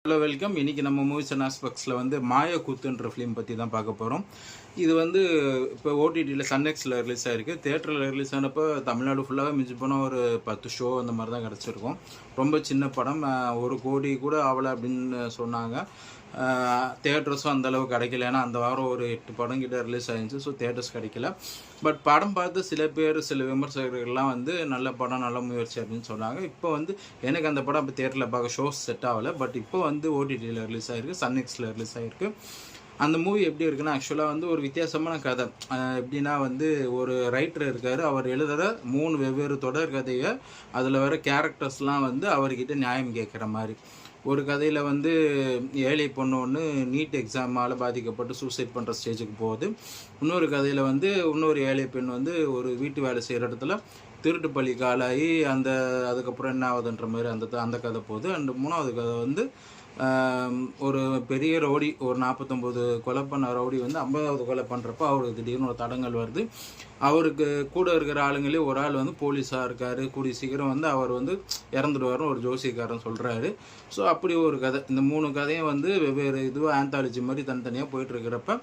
Hello welcome. இன்றைக்கி நம்ம movies and ஆஸ்பெக்ட்ஸில் வந்து மாயக்கூத்துன்ற ஃபிலிம் பற்றி தான் பார்க்க போகிறோம். இது வந்து இப்போ ஓடிடியில் சன்நெக்ஸில் ரிலீஸ் ஆகிருக்கு. தேட்டரில் ரிலீஸ் ஆனப்போ தமிழ்நாடு ஃபுல்லாகவே மிஞ்சி போனால் ஒரு 10 ஷோ அந்த மாதிரி தான் கிடச்சிருக்கும். ரொம்ப சின்ன படம், 1 கோடி கூட ஆகலை அப்படின்னு சொன்னாங்க. தேட்டர்ஸும் அந்தளவுக்கு கிடைக்கல, ஏன்னா அந்த வாரம் ஒரு 8 படம் கிட்ட ரிலீஸ் ஆகிருந்துச்சு. ஸோ தேட்டர்ஸ் கிடைக்கல. பட் படம் பார்த்து சில விமர்சகர்கள்லாம் வந்து நல்ல படம், நல்ல முயற்சி அப்படின்னு சொன்னாங்க. இப்போ வந்து எனக்கு அந்த படம் இப்போ தேட்டரில் பார்க்க ஷோஸ் செட் ஆகலை. பட் இப்போ வந்து ஓடிடியில் ரிலீஸ் ஆகிருக்கு, சன்நெக்ஸில் ரிலீஸ் ஆகிருக்கு. அந்த மூவி எப்படி இருக்குன்னா, ஆக்சுவலாக வந்து ஒரு வித்தியாசமான கதை. எப்படின்னா வந்து ஒரு ரைட்டர் இருக்கார், அவர் எழுதுகிற 3 வெவ்வேறு தொடர் கதையை, அதில் வர கேரக்டர்ஸ்லாம் வந்து அவர்கிட்ட நியாயம் கேட்குற மாதிரி. ஒரு கதையில் வந்து ஏழை பொண்ணு ஒன்று நீட் எக்ஸாமால் பாதிக்கப்பட்டு சூசைட் பண்ணுற ஸ்டேஜுக்கு போகுது. இன்னொரு கதையில் வந்து இன்னொரு ஏழை பெண் வந்து ஒரு வீட்டு வேலை செய்கிற இடத்துல திருட்டு பள்ளி காலாகி அதுக்கப்புறம் என்ன ஆகுதுன்ற மாதிரி அந்த கதை போகுது. அண்ட் 3வது கதை வந்து ஒரு பெரிய ரவுடி, ஒரு 49 கொலை பண்ண ரவுடி வந்து 50வது கொலை பண்ணுறப்போ அவருக்கு திடீர்னு ஒரு தடங்கள் வருது. அவருக்கு கூட இருக்கிற ஆளுங்களே ஒரு ஆள் வந்து போலீஸாக இருக்கார், கூடிய சீக்கிரம் வந்து அவர் வந்து இறந்துடுவார்னு ஒரு ஜோசியக்காரன் சொல்கிறாரு. ஸோ அப்படி ஒரு கதை. இந்த 3 கதையும் வந்து வெவ்வேறு இதுவாக ஆந்தாலஜி மாதிரி தனித்தனியாக போயிட்டுருக்கிறப்ப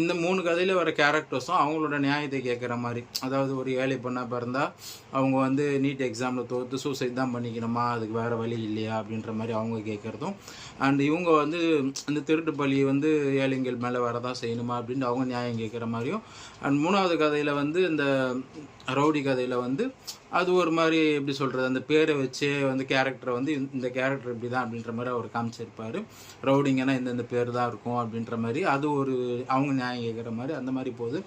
இந்த 3 கதையில் வர கேரக்டர்ஸும் அவங்களோட நியாயத்தை கேட்குற மாதிரி. அதாவது ஒரு ஏழை பொண்ணாக பிறந்தால் அவங்க வந்து நீட் எக்ஸாமில் தோற்று சூசைட் தான் பண்ணிக்கணுமா, அதுக்கு வேறு வழி இல்லையா அப்படின்ற மாதிரி அவங்க கேட்குறதும். அண்ட் இவங்க வந்து இந்த திருட்டு பலி வந்து ஏழைங்கள் மேலே வரதான் செய்யணுமா அப்படின்ட்டு அவங்க நியாயம் கேட்குற மாதிரியும். அண்ட் 3வது கதையில் வந்து இந்த ரவுடி கதையில் வந்து அது ஒரு மாதிரி எப்படி சொல்கிறது, அந்த பேரை வச்சே வந்து கேரக்டரை வந்து இந்த கேரக்டர் இப்படி தான் அப்படின்ற மாதிரி அவர் காமிச்சிருப்பார். ரவுடிங்கன்னா இந்த பேர் தான் இருக்கும் அப்படின்ற மாதிரி அது ஒரு அவங்க நியாயம் கேட்குற மாதிரி அந்த மாதிரி போகுது.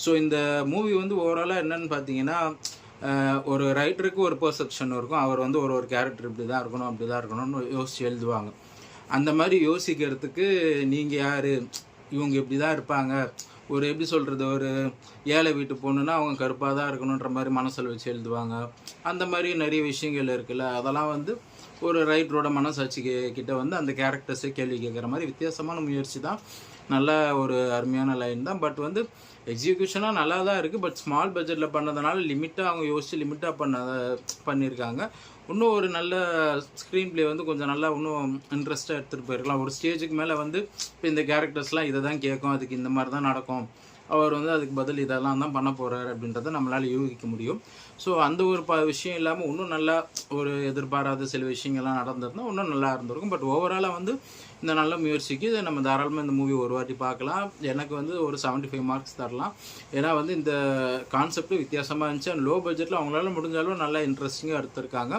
ஸோ இந்த மூவி வந்து ஓவராலாக என்னென்னு பார்த்தீங்கன்னா, ஒரு ரைட்டருக்கு ஒரு பெர்செப்ஷன் இருக்கும். அவர் வந்து ஒரு கேரக்டர் இப்படி தான் இருக்கணும், அப்படி தான் இருக்கணும்னு யோசித்து எழுதுவாங்க. அந்த மாதிரி யோசிக்கிறதுக்கு நீங்கள் யார், இவங்க இப்படி தான் இருப்பாங்க, ஒரு எப்படி சொல்கிறது, ஒரு ஏழை வீட்டு பொண்ணுன்னா அவங்க கருப்பாக தான் இருக்கணுன்ற மாதிரி மனசில் வச்சு எழுதுவாங்க. அந்த மாதிரி நிறைய விஷயங்கள் இருக்குல்ல, அதெல்லாம் வந்து ஒரு ரைட்டரோட மனசாட்சி கிட்ட வந்து அந்த கேரக்டர்ஸை கேள்வி கேட்குற மாதிரி வித்தியாசமான முயற்சி தான். நல்ல ஒரு அருமையான லைன் தான். பட் வந்து எக்ஸிக்யூஷனாக நல்லா தான் இருக்குது. பட் ஸ்மால் பட்ஜெட்டில் பண்ணதுனால லிமிட்டாக அவங்க யோசித்து லிமிட்டாக பண்ணியிருக்காங்க. இன்னும் ஒரு நல்ல ஸ்க்ரீன் ப்ளே வந்து கொஞ்சம் நல்லா இன்னும் இன்ட்ரெஸ்ட்டாக எடுத்துகிட்டு போயிருக்கலாம். ஒரு ஸ்டேஜுக்கு மேலே வந்து இப்போ இந்த கேரக்டர்ஸ்லாம் இதை தான் கேட்கும், அதுக்கு இந்த மாதிரி தான் நடக்கும், அவர் வந்து அதுக்கு பதில் இதெல்லாம் தான் பண்ண போகிறார் அப்படின்றத நம்மளால் யூகிக்க முடியும். ஸோ அந்த ஒரு விஷயம் இல்லாமல் இன்னும் நல்லா ஒரு எதிர்பாராத சில விஷயங்கள்லாம் நடந்திருந்தால் இன்னும் நல்லா இருந்திருக்கும். பட் ஓவராலாக வந்து இந்த நல்ல முயற்சிக்கு இதை நம்ம தாராளமாக இந்த மூவி ஒரு வாட்டி பார்க்கலாம். எனக்கு வந்து ஒரு 75 மார்க்ஸ் தரலாம். ஏன்னா வந்து இந்த கான்செப்ட் வித்தியாசமாக இருந்துச்சு. அண்ட் லோ பட்ஜெட்டில் அவங்களால முடிஞ்சாலும் நல்லா இன்ட்ரெஸ்டிங்காக எடுத்திருக்காங்க.